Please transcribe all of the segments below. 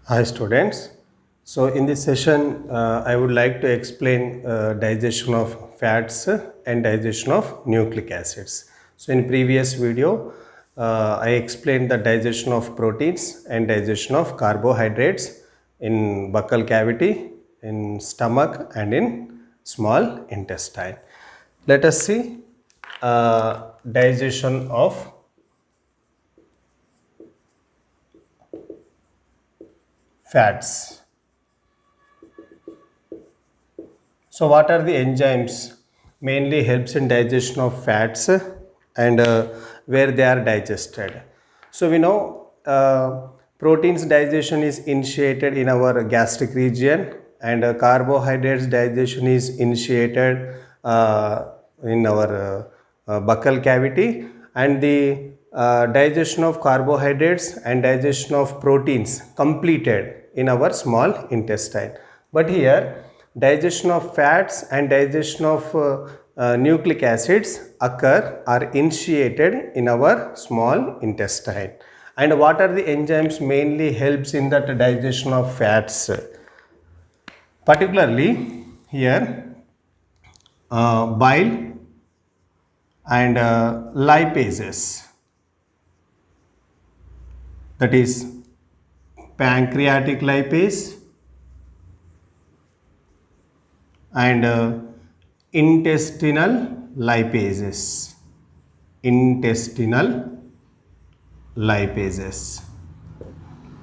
Hi students. So in this session I would like to explain digestion of fats and digestion of nucleic acids. So in previous video I explained the digestion of proteins and digestion of carbohydrates in buccal cavity, in stomach and in small intestine. Let us see digestion of fats. So what are the enzymes mainly helps in digestion of fats and where they are digested? So we know proteins digestion is initiated in our gastric region and carbohydrates digestion is initiated in our buccal cavity, and the digestion of carbohydrates and digestion of proteins completed in our small intestine. But here digestion of fats and digestion of nucleic acids are initiated in our small intestine. And what are the enzymes mainly helps in that digestion of fats? Particularly here bile and lipases, that is pancreatic lipase and intestinal lipases.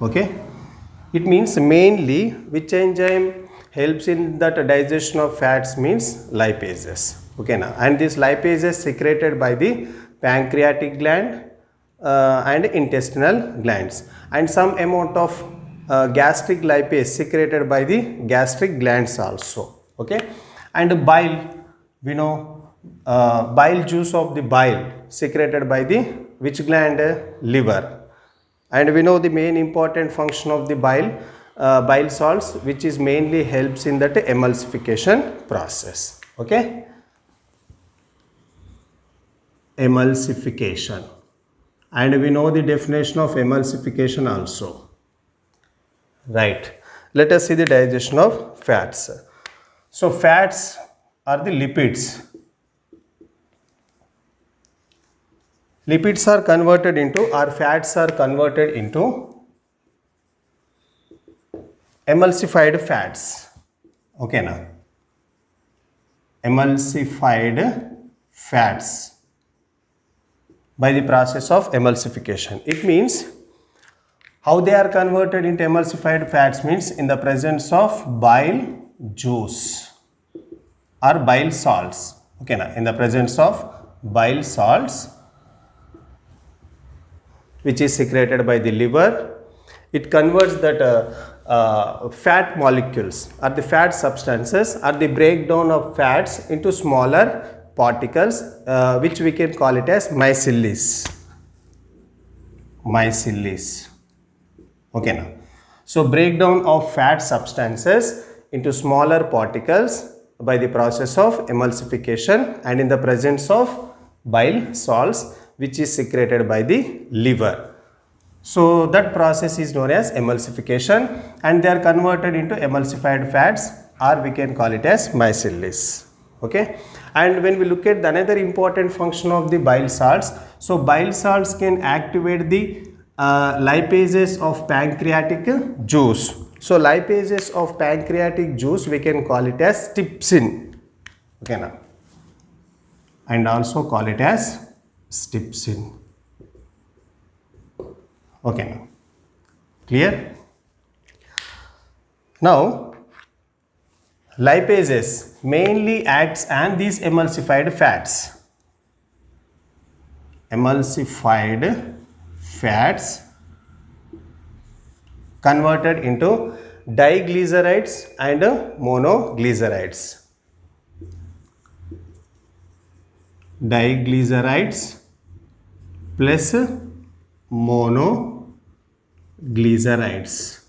Okay, it means mainly which enzyme helps in that digestion of fats means lipases. Okay now, and these lipases secreted by the pancreatic gland and intestinal glands, and some amount of gastric lipase secreted by the gastric glands also. Okay, and bile, we know bile juice of the bile secreted by the which gland? Liver. And we know the main important function of the bile salts, which is mainly helps in that emulsification process. Okay, emulsification, and we know the definition of emulsification also, right? Let us see the digestion of fats. So fats are the lipids. Lipids are converted into, or fats are converted into emulsified fats. Okay now, emulsified fats by the process of emulsification. It means how they are converted into emulsified fats means in the presence of bile juice or bile salts. Okay now, in the presence of bile salts which is secreted by the liver, it converts that fat molecules or the fat substances or the breakdown of fats into smaller particles which we can call it as micelles. Okay now, so breakdown of fat substances into smaller particles by the process of emulsification and in the presence of bile salts which is secreted by the liver. So that process is known as emulsification, and they are converted into emulsified fats, or we can call it as micelles. Okay, and when we look at the another important function of the bile salts, so bile salts can activate the lipases of pancreatic juice. So lipases of pancreatic juice we can call it as trypsin. Okay now, and also call it as trypsin. Okay now, clear? Now lipases mainly acts on these emulsified fats. Emulsified fats converted into diglycerides and monoglycerides. Diglycerides plus monoglycerides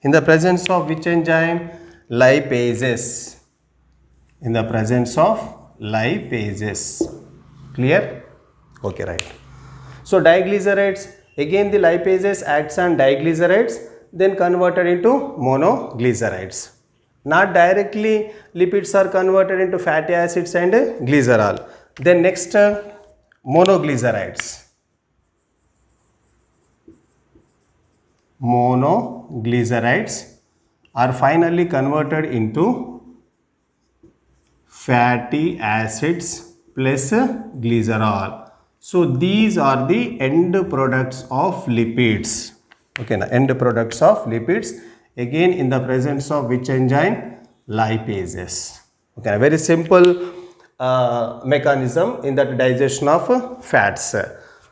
in the presence of which enzyme? Lipases. In the presence of lipases. Clear? Okay, right. So diglycerides Again the lipases acts on diglycerides, then converted into monoglycerides. Not directly lipids are converted into fatty acids and glycerol. Then next monoglycerides. Monoglycerides are finally converted into fatty acids plus glycerol. So these are the end products of lipids. Okay, now end products of lipids, again in the presence of which enzyme? Lipases. Okay, a very simple mechanism in that digestion of fats.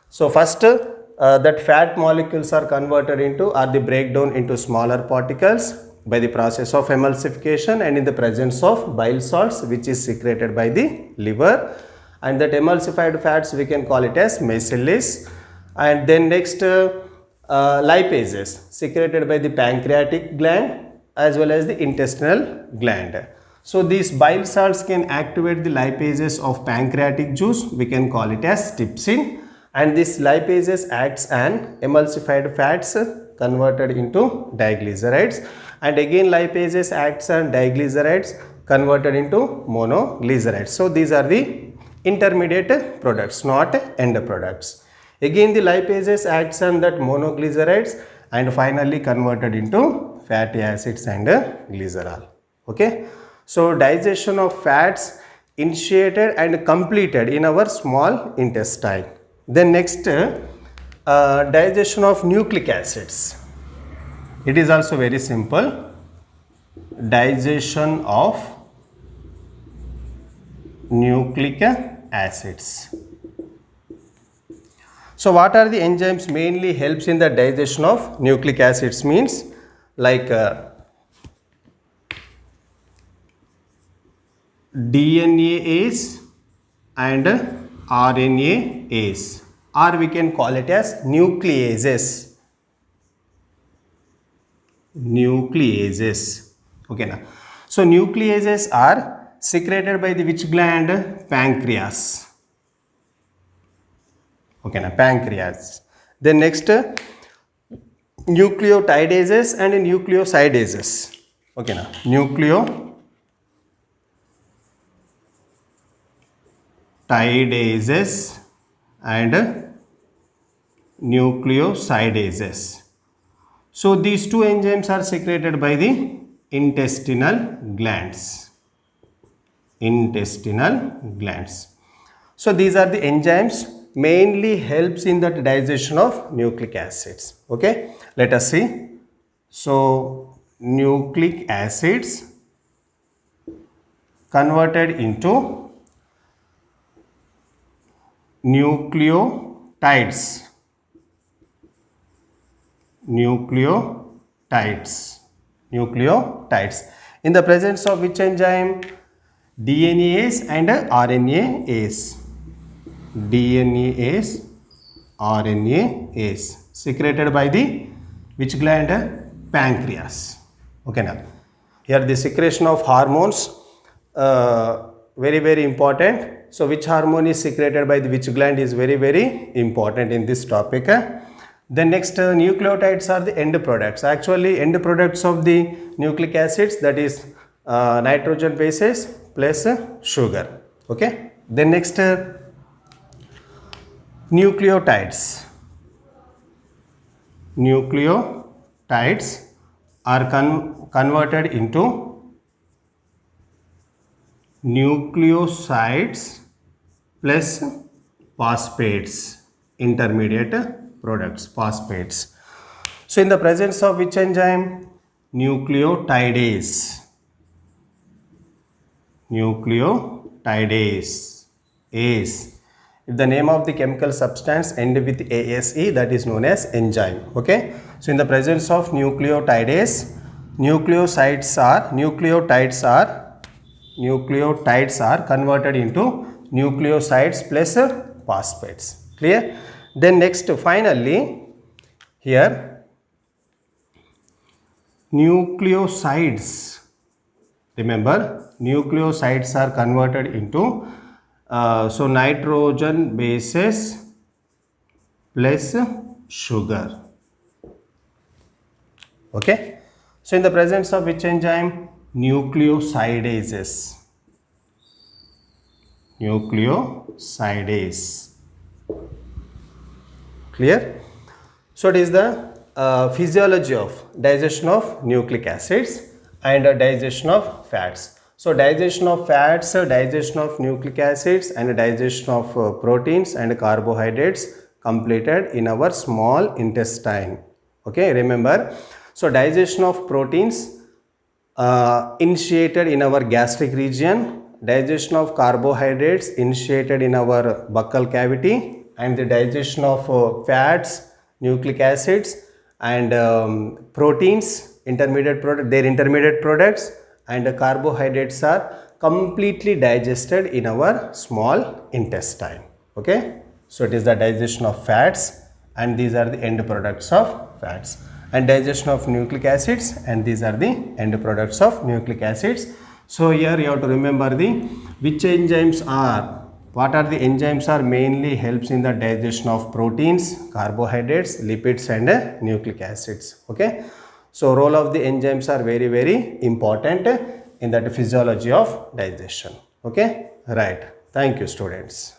So first that fat molecules are converted into, or the breakdown into smaller particles by the process of emulsification and in the presence of bile salts which is secreted by the liver, and that emulsified fats we can call it as macellase. And then next lipases secreted by the pancreatic gland as well as the intestinal gland. So these bile salts can activate the lipases of pancreatic juice, we can call it as trypsin, and this lipases acts on emulsified fats converted into diglycerides, and again lipases acts on diglycerides converted into monoglycerides. So these are the intermediate products, not end products. Again the lipases acts on that monoglycerides and finally converted into fatty acids and glycerol. Okay, so digestion of fats initiated and completed in our small intestine. Then next digestion of nucleic acids. It is also very simple. Digestion of nucleic acids. So what are the enzymes mainly helps in the digestion of nucleic acids? Means like DNAase and RNAase, or we can call it as nucleases. Nucleases. Okay, now so nucleases are secreted by the which gland? Pancreas. Okay, now pancreas. Then next nucleotidases and nucleosidases. Okay, now nucleotidases and nucleosidases. So these two enzymes are secreted by the intestinal glands. Intestinal glands. So these are the enzymes mainly helps in the digestion of nucleic acids. Okay, let us see. So nucleic acids converted into nucleotides. Nucleotides in the presence of which enzyme? DNAase and RNAase. DNAase, RNAase, secreted by the which gland? Pancreas. Okay, now here the secretion of hormones very important. So which hormone is secreted by the which gland is very important in this topic. Then next nucleotides are the end products. Actually end products of the nucleic acids, that is nitrogen bases plus sugar. Okay, then next nucleotides. Nucleotides are converted into nucleosides plus phosphates, intermediate products, phosphates. So in the presence of which enzyme? Nucleotidase. Nucleotidase. Ase. If the name of the chemical substance end with ASE, that is known as enzyme. Okay, so in the presence of nucleotidase, nucleotides are converted into nucleosides plus phosphates. Clear? Then next finally here nucleosides. Remember, nucleosides are converted into so nitrogen bases plus sugar. Okay. So in the presence of which enzyme? Nucleosidases. Nucleosidase. Clear? So it is the physiology of digestion of nucleic acids and digestion of fats. So digestion of fats, digestion of nucleic acids and digestion of proteins and carbohydrates completed in our small intestine. Okay, remember. So digestion of proteins initiated in our gastric region, digestion of carbohydrates initiated in our buccal cavity, and the digestion of fats, nucleic acids and proteins, their intermediate products and carbohydrates are completely digested in our small intestine. Okay, so it is the digestion of fats and these are the end products of fats, and digestion of nucleic acids and these are the end products of nucleic acids. So here you have to remember which enzymes are, what are the enzymes are mainly helps in the digestion of proteins, carbohydrates, lipids and nucleic acids. Okay, so role of the enzymes are very, very important in that physiology of digestion. Okay, right. Thank you, students.